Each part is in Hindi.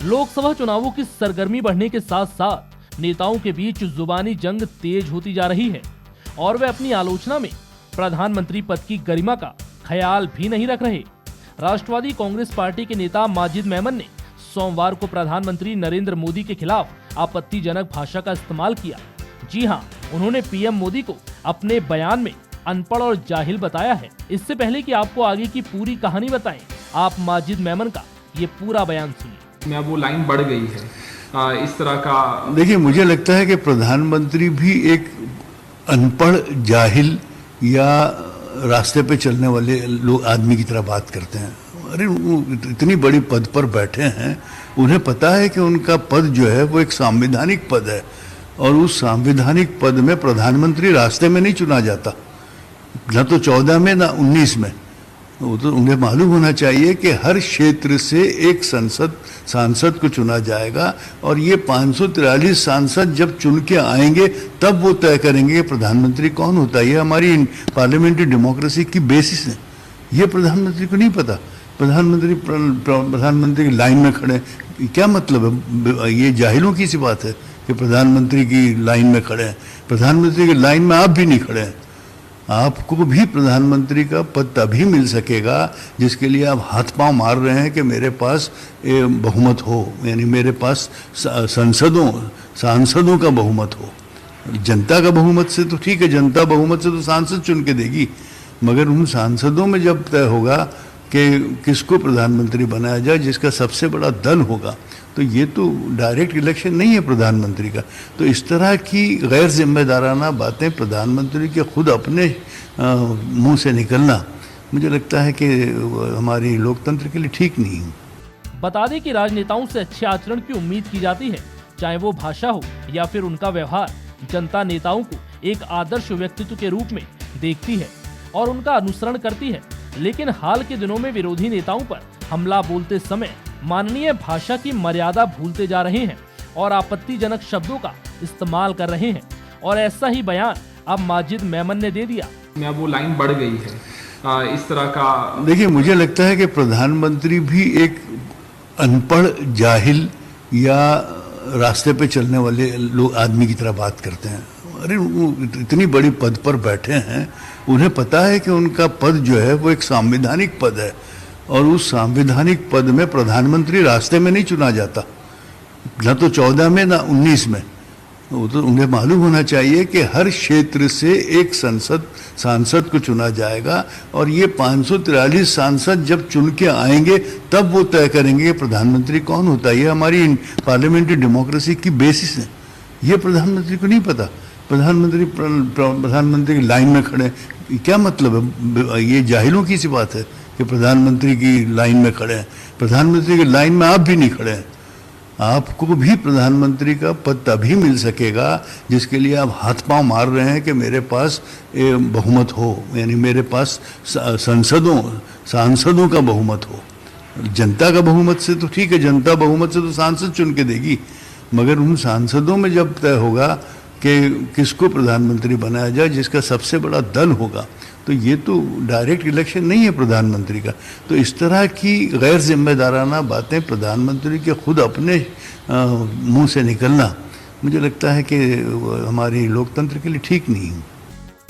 लोकसभा चुनावों की सरगर्मी बढ़ने के साथ साथ नेताओं के बीच जुबानी जंग तेज होती जा रही है और वे अपनी आलोचना में प्रधानमंत्री पद की गरिमा का ख्याल भी नहीं रख रहे। राष्ट्रवादी कांग्रेस पार्टी के नेता माजिद मेमन ने सोमवार को प्रधानमंत्री नरेंद्र मोदी के खिलाफ आपत्तिजनक भाषा का इस्तेमाल किया। जी हां, उन्होंने पीएम मोदी को अपने बयान में अनपढ़ और जाहिल बताया है। इससे पहले कि आपको आगे की पूरी कहानी बताएं, आप माजिद मेमन का ये पूरा बयान सुनिए। मैं वो लाइन बढ़ गई है इस तरह का। देखिए, मुझे लगता है कि प्रधानमंत्री भी एक अनपढ़, जाहिल या रास्ते पे चलने वाले लोग आदमी की तरह बात करते हैं। अरे, वो इतनी बड़ी पद पर बैठे हैं, उन्हें पता है कि उनका पद जो है वो एक संवैधानिक पद है और उस संवैधानिक पद में प्रधानमंत्री रास्ते में नहीं चुना जाता, न तो 14 में न 19 में। वो तो उन्हें मालूम होना चाहिए कि हर क्षेत्र से एक सांसद को चुना जाएगा और ये 543 सांसद जब चुन के आएंगे तब वो तय करेंगे कि प्रधानमंत्री कौन होता है। ये हमारी पार्लियामेंट्री डेमोक्रेसी की बेसिस है। ये प्रधानमंत्री को नहीं पता। प्रधानमंत्री की लाइन में खड़े, क्या मतलब है? ये जाहिलों की सी बात है कि प्रधानमंत्री की लाइन में खड़े हैं। प्रधानमंत्री की लाइन में आप भी नहीं खड़े हैं। आपको भी प्रधानमंत्री का पद तभी मिल सकेगा जिसके लिए आप हाथ पांव मार रहे हैं कि मेरे पास बहुमत हो, यानी मेरे पास सांसदों का बहुमत हो। जनता का बहुमत से तो ठीक है, जनता बहुमत से तो सांसद चुन के देगी, मगर उन सांसदों में जब तय होगा कि किसको प्रधानमंत्री बनाया जाए, जिसका सबसे बड़ा दल होगा, तो ये तो डायरेक्ट इलेक्शन नहीं है प्रधानमंत्री का। तो इस तरह की गैर जिम्मेदाराना बातें प्रधानमंत्री के खुद अपने मुंह से निकलना, मुझे लगता है कि हमारी लोकतंत्र के लिए ठीक नहीं है। बता दें कि राजनेताओं से अच्छे आचरण की उम्मीद की जाती है, चाहे वो भाषा हो या फिर उनका व्यवहार। जनता नेताओं को एक आदर्श व्यक्तित्व के रूप में देखती है और उनका अनुसरण करती है, लेकिन हाल के दिनों में विरोधी नेताओं पर हमला बोलते समय माननीय भाषा की मर्यादा भूलते जा रहे हैं और आपत्तिजनक शब्दों का इस्तेमाल कर रहे हैं, और ऐसा ही बयान अब माजिद मेमन ने दे दिया। मैं वो लाइन बढ़ गई है इस तरह का। देखिए, मुझे लगता है कि प्रधानमंत्री भी एक अनपढ़, जाहिल या रास्ते पे चलने वाले लोग आदमी की तरह बात करते हैं। अरे, वो इतनी बड़ी पद पर बैठे हैं, उन्हें पता है कि उनका पद जो है वो एक संवैधानिक पद है और उस संवैधानिक पद में प्रधानमंत्री रास्ते में नहीं चुना जाता, न तो 14 में न 19 में। वो तो उन्हें मालूम होना चाहिए कि हर क्षेत्र से एक सांसद को चुना जाएगा और ये 543 सांसद जब चुन के आएंगे तब वो तय करेंगे कि प्रधानमंत्री कौन होता है। ये हमारी पार्लियामेंट्री डेमोक्रेसी की बेसिस है। ये प्रधानमंत्री को नहीं पता। प्रधानमंत्री की लाइन में खड़े, क्या मतलब है? ये जाहिलों की सी बात है कि प्रधानमंत्री की लाइन में खड़े हैं। प्रधानमंत्री की लाइन में आप भी नहीं खड़े हैं। आपको भी प्रधानमंत्री का पद तभी मिल सकेगा जिसके लिए आप हाथ पांव मार रहे हैं कि मेरे पास बहुमत हो, यानी मेरे पास सांसदों का बहुमत हो। जनता का बहुमत से तो ठीक है, जनता बहुमत से तो सांसद चुन के देगी, मगर उन सांसदों में जब तय होगा कि किसको प्रधानमंत्री बनाया जाए, जिसका सबसे बड़ा दल होगा, तो ये तो डायरेक्ट इलेक्शन नहीं है प्रधानमंत्री का। तो इस तरह की गैर जिम्मेदाराना बातें प्रधानमंत्री के खुद अपने मुंह से निकलना, मुझे लगता है कि हमारी लोकतंत्र के लिए ठीक नहीं है।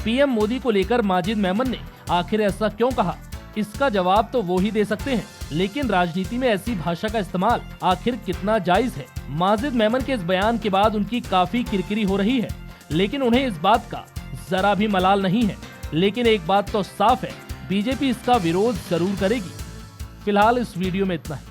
पीएम मोदी को लेकर माजिद मेमन ने आखिर ऐसा क्यों कहा, इसका जवाब तो वो ही दे सकते हैं, लेकिन राजनीति में ऐसी भाषा का इस्तेमाल आखिर कितना जायज है। माजिद मेमन के इस बयान के बाद उनकी काफी किरकिरी हो रही है, लेकिन उन्हें इस बात का जरा भी मलाल नहीं है। लेकिन एक बात तो साफ है, बीजेपी इसका विरोध जरूर करेगी। फिलहाल इस वीडियो में इतना ही।